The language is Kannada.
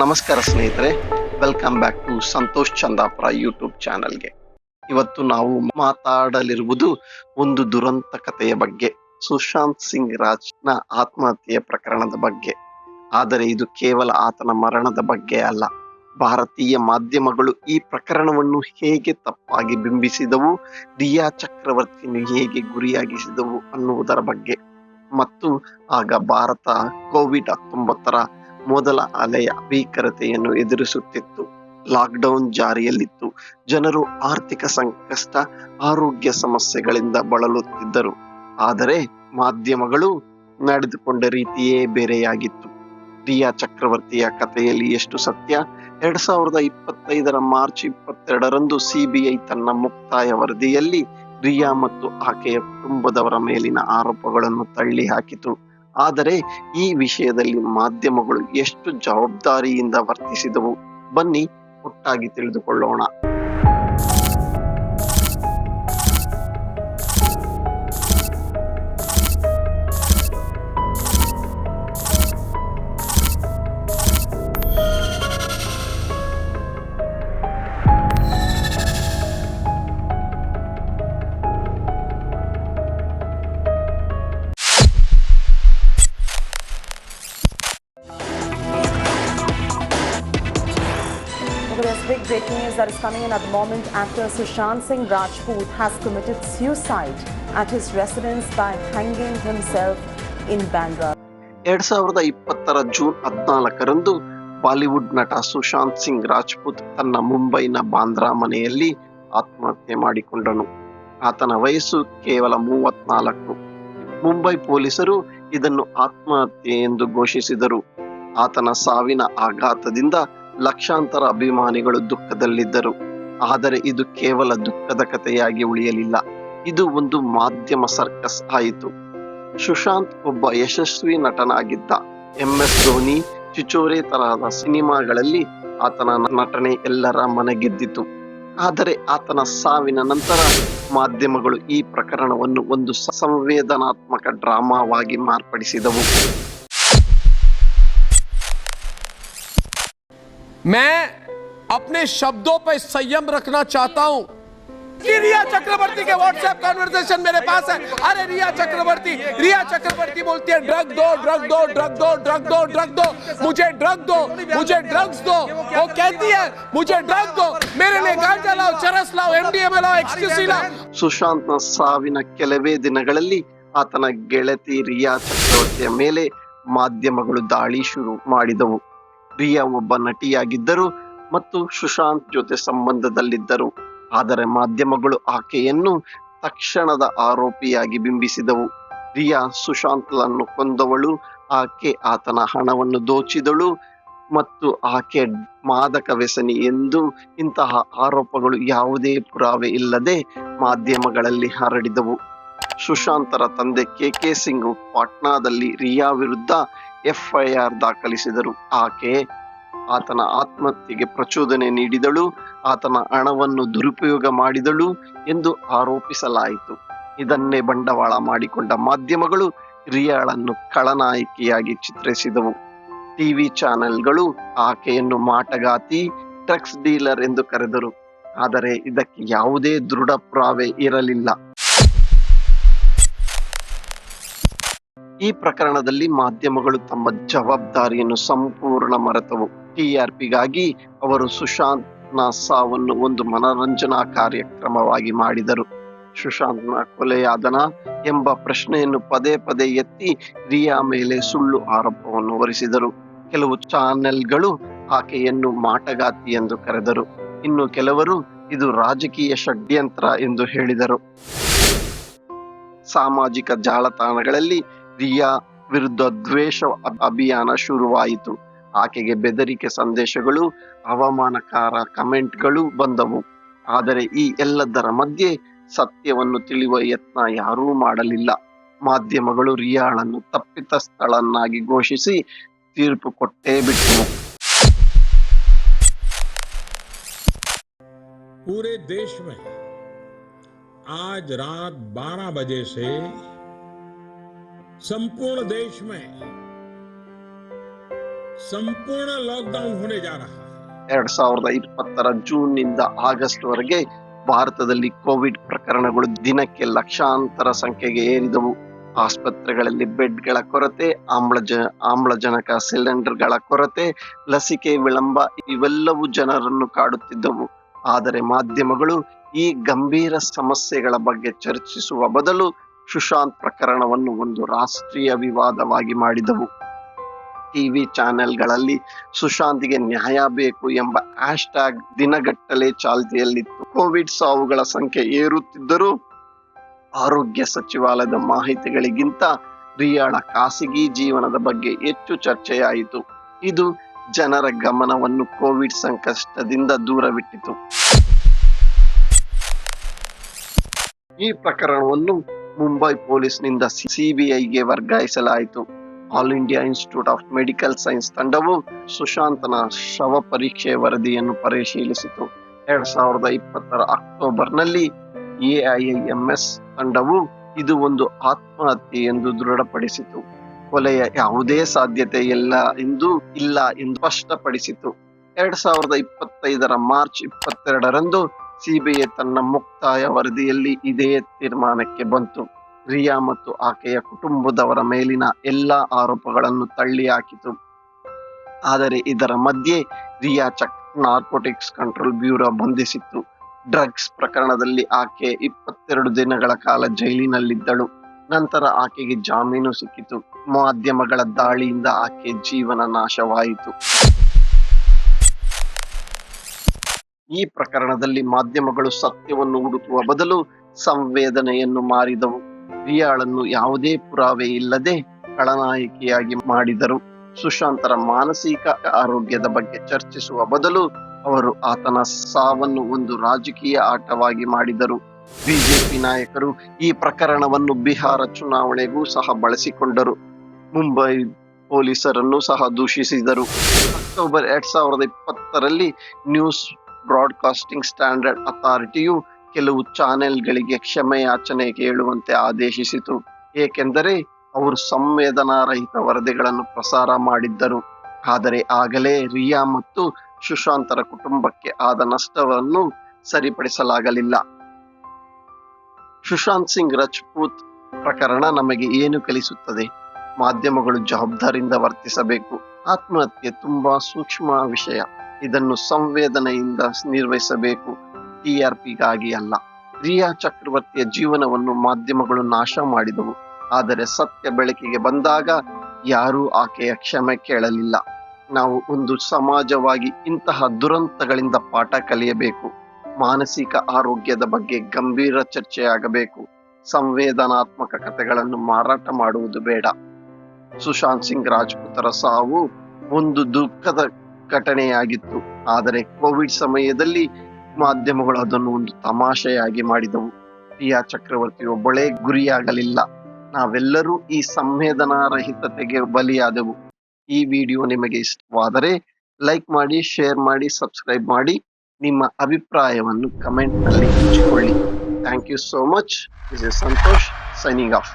ನಮಸ್ಕಾರ ಸ್ನೇಹಿತರೆ, welcome back to Santosh Chandapura YouTube ಚಾನಲ್ಗೆ. ಇವತ್ತು ನಾವು ಮಾತಾಡಲಿರುವುದು ಒಂದು ದುರಂತ ಕಥೆಯ ಬಗ್ಗೆ, ಸುಶಾಂತ್ ಸಿಂಗ್ ರಾಜ್ನ ಆತ್ಮಹತ್ಯೆಯ ಪ್ರಕರಣದ ಬಗ್ಗೆ. ಆದರೆ ಇದು ಕೇವಲ ಆತನ ಮರಣದ ಬಗ್ಗೆ ಅಲ್ಲ. ಭಾರತೀಯ ಮಾಧ್ಯಮಗಳು ಈ ಪ್ರಕರಣವನ್ನು ಹೇಗೆ ತಪ್ಪಾಗಿ ಬಿಂಬಿಸಿದವು, ದಿಯಾ ಚಕ್ರವರ್ತಿಯನ್ನು ಹೇಗೆ ಗುರಿಯಾಗಿಸಿದವು ಅನ್ನುವುದರ ಬಗ್ಗೆ. ಮತ್ತು ಆಗ ಭಾರತ ಕೋವಿಡ್-19 ಮೊದಲ ಅಲೆಯ ಭೀಕರತೆಯನ್ನು ಎದುರಿಸುತ್ತಿತ್ತು. ಲಾಕ್ಡೌನ್ ಜಾರಿಯಲ್ಲಿತ್ತು. ಜನರು ಆರ್ಥಿಕ ಸಂಕಷ್ಟ, ಆರೋಗ್ಯ ಸಮಸ್ಯೆಗಳಿಂದ ಬಳಲುತ್ತಿದ್ದರು. ಆದರೆ ಮಾಧ್ಯಮಗಳು ನಡೆದುಕೊಂಡ ರೀತಿಯೇ ಬೇರೆಯಾಗಿತ್ತು. ದಿಯಾ ಚಕ್ರವರ್ತಿಯ ಕಥೆಯಲ್ಲಿ ಎಷ್ಟು ಸತ್ಯ? 2025 ಮಾರ್ಚ್ 22ರಂದು ಸಿಬಿಐ ತನ್ನ ಮುಕ್ತಾಯ ವರದಿಯಲ್ಲಿ ರಿಯಾ ಮತ್ತು ಆಕೆಯ ಕುಟುಂಬದವರ ಮೇಲಿನ ಆರೋಪಗಳನ್ನು ತಳ್ಳಿ ಹಾಕಿತು. ಆದರೆ ಈ ವಿಷಯದಲ್ಲಿ ಮಾಧ್ಯಮಗಳು ಎಷ್ಟು ಜವಾಬ್ದಾರಿಯಿಂದ ವರ್ತಿಸಿದವು, ಬನ್ನಿ ಒಟ್ಟಾಗಿ ತಿಳಿದುಕೊಳ್ಳೋಣ. There's big breaking news that is coming in at the moment. Actor Sushant Singh Rajput has committed suicide at his residence by hanging himself in Bandra. 2020 June 14ರಂದು ಬಾಲಿವುಡ್ ನಟ ಸುಶಾಂತ್ ಸಿಂಗ್ ರಾಜ್ಪೂತ್ ತನ್ನ ಮುಂಬೈನ ಬಾಂದ್ರಾ ಮನೆಯಲ್ಲಿ ಆತ್ಮಹತ್ಯೆ ಮಾಡಿಕೊಂಡನು. ಆತನ ವಯಸ್ಸು ಕೇವಲ 34. ಮುಂಬೈ ಪೊಲೀಸರು ಇದನ್ನು ಆತ್ಮಹತ್ಯೆ ಎಂದು ಘೋಷಿಸಿದರು. ಆತನ ಸಾವಿನ ಆಘಾತದಿಂದ ಲಕ್ಷಾಂತರ ಅಭಿಮಾನಿಗಳು ದುಃಖದಲ್ಲಿದ್ದರು. ಆದರೆ ಇದು ಕೇವಲ ದುಃಖದ ಕಥೆಯಾಗಿ ಉಳಿಯಲಿಲ್ಲ. ಇದು ಒಂದು ಮಾಧ್ಯಮ ಸರ್ಕಸ್ ಆಯಿತು. ಸುಶಾಂತ್ ಒಬ್ಬ ಯಶಸ್ವಿ ನಟನಾಗಿದ್ದ. MS ಧೋನಿ, ಚಿಚೋರೆ ತರಹದ ಸಿನಿಮಾಗಳಲ್ಲಿ ಆತನ ನಟನೆ ಎಲ್ಲರ ಮನಗೆದ್ದಿತು. ಆದರೆ ಆತನ ಸಾವಿನ ನಂತರ ಮಾಧ್ಯಮಗಳು ಈ ಪ್ರಕರಣವನ್ನು ಒಂದು ಸಂವೇದನಾತ್ಮಕ ಡ್ರಾಮಾವಾಗಿ ಮಾರ್ಪಡಿಸಿದವು. मैं अपने शब्दों पर संयम रखना चाहता हूं कि रिया चक्रवर्ती के व्हाट्सएप कन्वर्सेशन मेरे पास है. अरे रिया चक्रवर्ती बोलती है ड्रग दो, मुझे ड्रग दो, मुझे ड्रग्स दो. वो कहती है मुझे ड्रग दो, मेरे लिए गांजा लाओ, चरस लाओ, MDMA लाओ, एक्सटेसी लाओ. ಸುಶಾಂತ್ನ ಸಾವಿನ ಕೆಲವೇ ದಿನಗಳಲ್ಲಿ ಆತನ ಗೆಳತಿ ರಿಯಾ ಚಕ್ರವರ್ತಿಯ ಮೇಲೆ ಮಾಧ್ಯಮಗಳು ದಾಳಿ ಶುರು ಮಾಡಿದವು. ರಿಯಾ ಒಬ್ಬ ನಟಿಯಾಗಿದ್ದರು ಮತ್ತು ಸುಶಾಂತ್ ಜೊತೆ ಸಂಬಂಧದಲ್ಲಿದ್ದರು. ಆದರೆ ಮಾಧ್ಯಮಗಳು ಆಕೆಯನ್ನು ತಕ್ಷಣದ ಆರೋಪಿಯಾಗಿ ಬಿಂಬಿಸಿದವು. ರಿಯಾ ಸುಶಾಂತ್ಳನ್ನು ಕೊಂದವಳು, ಆಕೆ ಆತನ ಹಣವನ್ನು ದೋಚಿದಳು ಮತ್ತು ಆಕೆ ಮಾದಕ ವ್ಯಸನಿ ಎಂದು ಇಂತಹ ಆರೋಪಗಳು ಯಾವುದೇ ಪುರಾವೆ ಇಲ್ಲದೆ ಮಾಧ್ಯಮಗಳಲ್ಲಿ ಹರಡಿದವು. ಸುಶಾಂತರ ತಂದೆ KK ಸಿಂಗ್ ಪಾಟ್ನಾದಲ್ಲಿ ರಿಯಾ ವಿರುದ್ಧ FIR ದಾಖಲಿಸಿದರು. ಆಕೆ ಆತನ ಆತ್ಮಹತ್ಯೆಗೆ ಪ್ರಚೋದನೆ ನೀಡಿದಳು, ಆತನ ಹಣವನ್ನು ದುರುಪಯೋಗ ಮಾಡಿದಳು ಎಂದು ಆರೋಪಿಸಲಾಯಿತು. ಇದನ್ನೇ ಬಂಡವಾಳ ಮಾಡಿಕೊಂಡ ಮಾಧ್ಯಮಗಳು ರಿಯಾಳನ್ನು ಖಳನಾಯಕಿಯಾಗಿ ಚಿತ್ರಿಸಿದವು. ಟಿವಿ ಚಾನೆಲ್ಗಳು ಆಕೆಯನ್ನು ಮಾಟಗಾತಿ, ಡ್ರಗ್ಸ್ ಡೀಲರ್ ಎಂದು ಕರೆದರು. ಆದರೆ ಇದಕ್ಕೆ ಯಾವುದೇ ದೃಢ ಪುರಾವೆ ಇರಲಿಲ್ಲ. ಈ ಪ್ರಕರಣದಲ್ಲಿ ಮಾಧ್ಯಮಗಳು ತಮ್ಮ ಜವಾಬ್ದಾರಿಯನ್ನು ಸಂಪೂರ್ಣ ಮರೆತವು. TRPಗಾಗಿ ಅವರು ಸುಶಾಂತ್ನ ಸಾವನ್ನು ಒಂದು ಮನರಂಜನಾ ಕಾರ್ಯಕ್ರಮವಾಗಿ ಮಾಡಿದರು. ಸುಶಾಂತ್ನ ಕೊಲೆಯಾದನ ಎಂಬ ಪ್ರಶ್ನೆಯನ್ನು ಪದೇ ಪದೇ ಎತ್ತಿ ರಿಯಾ ಮೇಲೆ ಸುಳ್ಳು ಆರೋಪವನ್ನು ಹೊರಿಸಿದರು. ಕೆಲವು ಚಾನೆಲ್ಗಳು ಆಕೆಯನ್ನು ಮಾಟಗಾತಿ ಎಂದು ಕರೆದರು. ಇನ್ನು ಕೆಲವರು ಇದು ರಾಜಕೀಯ ಷಡ್ಯಂತ್ರ ಎಂದು ಹೇಳಿದರು. ಸಾಮಾಜಿಕ ಜಾಲತಾಣಗಳಲ್ಲಿ ರಿಯಾ ವಿರುದ್ಧ ದ್ವೇಷ ಅಭಿಯಾನ ಶುರುವಾಯಿತು. ಆಕೆಗೆ ಬೆದರಿಕೆ ಸಂದೇಶಗಳು, ಅವಮಾನಕಾರ ಕಮೆಂಟ್ಗಳು ಬಂದವು. ಆದರೆ ಈ ಎಲ್ಲದರ ಮಧ್ಯೆ ಸತ್ಯವನ್ನು ತಿಳಿಯುವ ಯತ್ನ ಯಾರೂ ಮಾಡಲಿಲ್ಲ. ಮಾಧ್ಯಮಗಳು ರಿಯಾಳನ್ನು ತಪ್ಪಿತಸ್ಥಳನ್ನಾಗಿ ಘೋಷಿಸಿ ತೀರ್ಪು ಕೊಟ್ಟೇ ಬಿಟ್ಟವು. पूरे देश में आज रात 12 बजे से संपूर्ण देश में संपूर्ण लॉकडाउन होने जा रहा है। 2020 ಜೂನ್ ನಿಂದ ಆಗಸ್ಟ್ ವರೆಗೆ ಭಾರತದಲ್ಲಿ ಕೋವಿಡ್ ಪ್ರಕರಣಗಳು ದಿನಕ್ಕೆ ಲಕ್ಷಾಂತರ ಸಂಖ್ಯೆಗೆ ಏರಿದವು. ಆಸ್ಪತ್ರೆಗಳಲ್ಲಿ ಬೆಡ್ಗಳ ಕೊರತೆ, ಆಮ್ಲಜನಕ ಸಿಲಿಂಡರ್ಗಳ ಕೊರತೆ, ಲಸಿಕೆ ವಿಳಂಬ ಇವೆಲ್ಲವೂ ಜನರನ್ನು ಕಾಡುತ್ತಿದ್ದವು. ಆದರೆ ಮಾಧ್ಯಮಗಳು ಈ ಗಂಭೀರ ಸಮಸ್ಯೆಗಳ ಬಗ್ಗೆ ಚರ್ಚಿಸುವ ಬದಲು ಸುಶಾಂತ್ ಪ್ರಕರಣವನ್ನು ಒಂದು ರಾಷ್ಟ್ರೀಯ ವಿವಾದವಾಗಿ ಮಾಡಿದವು. ಟಿವಿ ಚಾನೆಲ್ಗಳಲ್ಲಿ ಸುಶಾಂತ್ಗೆ ನ್ಯಾಯ ಬೇಕು ಎಂಬ ಹ್ಯಾಶ್ಟ್ಯಾಗ್ ದಿನಗಟ್ಟಲೆ ಚಾಲ್ತಿಯಲ್ಲಿತ್ತು. ಕೋವಿಡ್ ಸಾವುಗಳ ಸಂಖ್ಯೆ ಏರುತ್ತಿದ್ದರೂ ಆರೋಗ್ಯ ಸಚಿವಾಲಯದ ಮಾಹಿತಿಗಳಿಗಿಂತ ರಿಯಾಳ ಖಾಸಗಿ ಜೀವನದ ಬಗ್ಗೆ ಹೆಚ್ಚು ಚರ್ಚೆಯಾಯಿತು. ಇದು ಜನರ ಗಮನವನ್ನು ಕೋವಿಡ್ ಸಂಕಷ್ಟದಿಂದ ದೂರವಿಟ್ಟಿತು. ಈ ಪ್ರಕರಣವನ್ನು ಮುಂಬೈ ಪೊಲೀಸ್ನಿಂದ ಸಿಬಿಐಗೆ ವರ್ಗಾಯಿಸಲಾಯಿತು. All India institute of medical science ತಂಡವು ಸುಶಾಂತನ ಶವ ಪರೀಕ್ಷೆ ವರದಿಯನ್ನು ಪರಿಶೀಲಿಸಿತು. 2020 ಅಕ್ಟೋಬರ್ನಲ್ಲಿ AIIMS ತಂಡವು ಇದು ಒಂದು ಆತ್ಮಹತ್ಯೆ ಎಂದು ದೃಢಪಡಿಸಿತು. ಕೊಲೆಯ ಯಾವುದೇ ಸಾಧ್ಯತೆ ಇಲ್ಲ ಎಂದು ಸ್ಪಷ್ಟಪಡಿಸಿತು. 2025 ಮಾರ್ಚ್ 22ರಂದು ಸಿಬಿಐ ತನ್ನ ಮುಕ್ತಾಯ ವರದಿಯಲ್ಲಿ ಇದೇ ತೀರ್ಮಾನಕ್ಕೆ ಬಂತು. ರಿಯಾ ಮತ್ತು ಆಕೆಯ ಕುಟುಂಬದವರ ಮೇಲಿನ ಎಲ್ಲಾ ಆರೋಪಗಳನ್ನು ತಳ್ಳಿಹಾಕಿತು. ಆದರೆ ಇದರ ಮಧ್ಯೆ ರಿಯಾ ನಾರ್ಕೋಟಿಕ್ಸ್ ಕಂಟ್ರೋಲ್ ಬ್ಯೂರೋ ಬಂಧಿಸಿತ್ತು. ಡ್ರಗ್ಸ್ ಪ್ರಕರಣದಲ್ಲಿ ಆಕೆ 22 ದಿನಗಳ ಕಾಲ ಜೈಲಿನಲ್ಲಿದ್ದಳು. ನಂತರ ಆಕೆಗೆ ಜಾಮೀನು ಸಿಕ್ಕಿತು. ಮಾಧ್ಯಮಗಳ ದಾಳಿಯಿಂದ ಆಕೆ ಜೀವನ ನಾಶವಾಯಿತು. ಈ ಪ್ರಕರಣದಲ್ಲಿ ಮಾಧ್ಯಮಗಳು ಸತ್ಯವನ್ನು ಹುಡುಕುವ ಬದಲು ಸಂವೇದನೆಯನ್ನು ಮಾರಿದವು. ರಿಯಾಳನ್ನು ಯಾವುದೇ ಪುರಾವೆ ಇಲ್ಲದೆ ಖಳನಾಯಕಿಯಾಗಿ ಮಾಡಿದರು. ಸುಶಾಂತರ ಮಾನಸಿಕ ಆರೋಗ್ಯದ ಬಗ್ಗೆ ಚರ್ಚಿಸುವ ಬದಲು ಅವರು ಆತನ ಸಾವನ್ನು ಒಂದು ರಾಜಕೀಯ ಆಟವಾಗಿ ಮಾಡಿದರು. ಬಿಜೆಪಿ ನಾಯಕರು ಈ ಪ್ರಕರಣವನ್ನು ಬಿಹಾರ ಚುನಾವಣೆಗೂ ಸಹ ಬಳಸಿಕೊಂಡರು. ಮುಂಬೈ ಪೊಲೀಸರನ್ನು ಸಹ ದೂಷಿಸಿದರು. ಅಕ್ಟೋಬರ್ 2020ರಲ್ಲಿ ನ್ಯೂಸ್ ಬ್ರಾಡ್ಕಾಸ್ಟಿಂಗ್ ಸ್ಟ್ಯಾಂಡರ್ಡ್ ಅಥಾರಿಟಿಯು ಕೆಲವು ಚಾನೆಲ್ಗಳಿಗೆ ಕ್ಷಮೆಯಾಚನೆ ಕೇಳುವಂತೆ ಆದೇಶಿಸಿತು. ಏಕೆಂದರೆ ಅವರು ಸಂವೇದನಾರಹಿತ ವರದಿಗಳನ್ನು ಪ್ರಸಾರ ಮಾಡಿದ್ದರು. ಆದರೆ ಆಗಲೇ ರಿಯಾ ಮತ್ತು ಸುಶಾಂತರ ಕುಟುಂಬಕ್ಕೆ ಆದ ನಷ್ಟವನ್ನು ಸರಿಪಡಿಸಲಾಗಲಿಲ್ಲ. ಸುಶಾಂತ್ ಸಿಂಗ್ ರಜಪೂತ್ ಪ್ರಕರಣ ನಮಗೆ ಏನು ಕಲಿಸುತ್ತದೆ? ಮಾಧ್ಯಮಗಳು ಜವಾಬ್ದಾರಿಯಿಂದ ವರ್ತಿಸಬೇಕು. ಆತ್ಮಹತ್ಯೆ ತುಂಬಾ ಸೂಕ್ಷ್ಮ ವಿಷಯ. ಇದನ್ನು ಸಂವೇದನೆಯಿಂದ ನಿರ್ವಹಿಸಬೇಕು, TRPಗಾಗಿ ಅಲ್ಲ. ರಿಯಾ ಚಕ್ರವರ್ತಿಯ ಜೀವನವನ್ನು ಮಾಧ್ಯಮಗಳು ನಾಶ ಮಾಡಿದವು. ಆದರೆ ಸತ್ಯ ಬೆಳಕಿಗೆ ಬಂದಾಗ ಯಾರೂ ಆಕೆಯ ಕ್ಷಮೆ ಕೇಳಲಿಲ್ಲ. ನಾವು ಒಂದು ಸಮಾಜವಾಗಿ ಇಂತಹ ದುರಂತಗಳಿಂದ ಪಾಠ ಕಲಿಯಬೇಕು. ಮಾನಸಿಕ ಆರೋಗ್ಯದ ಬಗ್ಗೆ ಗಂಭೀರ ಚರ್ಚೆಯಾಗಬೇಕು. ಸಂವೇದನಾತ್ಮಕ ಕಥೆಗಳನ್ನು ಮಾರಾಟ ಮಾಡುವುದು ಬೇಡ. ಸುಶಾಂತ್ ಸಿಂಗ್ ರಾಜ್ಪೂತರ ಸಾವು ಒಂದು ದುಃಖದ ಘಟನೆಯಾಗಿತ್ತು. ಆದರೆ ಕೋವಿಡ್ ಸಮಯದಲ್ಲಿ ಮಾಧ್ಯಮಗಳು ಅದನ್ನು ಒಂದು ತಮಾಷೆಯಾಗಿ ಮಾಡಿದವು. ರಿಯಾ ಚಕ್ರವರ್ತಿ ಒಬ್ಬಳೇ ಗುರಿಯಾಗಲಿಲ್ಲ. ನಾವೆಲ್ಲರೂ ಈ ಸಂವೇದನಾರಹಿತತೆಗೆ ಬಲಿಯಾದೆವು. ಈ ವಿಡಿಯೋ ನಿಮಗೆ ಇಷ್ಟವಾದರೆ ಲೈಕ್ ಮಾಡಿ, ಶೇರ್ ಮಾಡಿ, ಸಬ್ಸ್ಕ್ರೈಬ್ ಮಾಡಿ. ನಿಮ್ಮ ಅಭಿಪ್ರಾಯವನ್ನು ಕಮೆಂಟ್ ನಲ್ಲಿ ಹಂಚಿಕೊಳ್ಳಿ. Thank you so much. This is Santosh signing of.